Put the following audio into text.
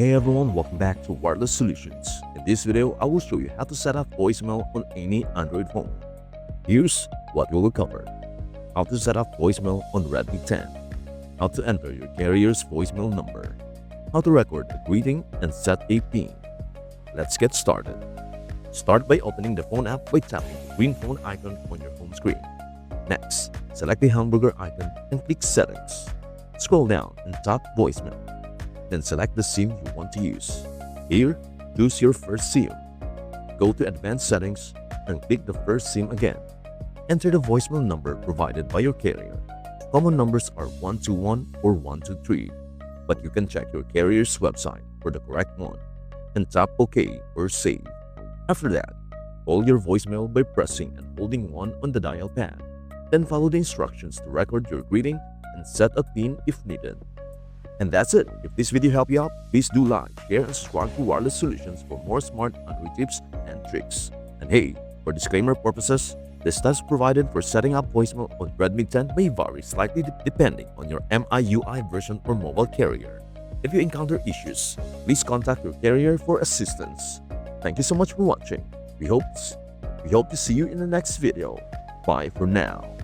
Hey everyone, welcome back to Wireless Solutions. In this video, I will show you how to set up voicemail on any Android phone. Here's what we will cover. How to set up voicemail on Redmi 10. How to enter your carrier's voicemail number. How to record a greeting and set a PIN. Let's get started. Start by opening the phone app by tapping the green phone icon on your home screen. Next, select the hamburger icon and click Settings. Scroll down and tap Voicemail. Then select the SIM you want to use. Here, choose your first SIM. Go to Advanced Settings and click the first SIM again. Enter the voicemail number provided by your carrier. Common numbers are 121 or 123, but you can check your carrier's website for the correct one and tap OK or Save. After that, call your voicemail by pressing and holding 1 on the dial pad. Then follow the instructions to record your greeting and set a PIN if needed. And that's it. If this video helped you out, please do like, share, and subscribe to Wireless Solutions for more smart Android tips and tricks. And hey, for disclaimer purposes, the steps provided for setting up voicemail on Redmi 10 may vary slightly depending on your MIUI version or mobile carrier. If you encounter issues, please contact your carrier for assistance. Thank you so much for watching. We hope to see you in the next video. Bye for now.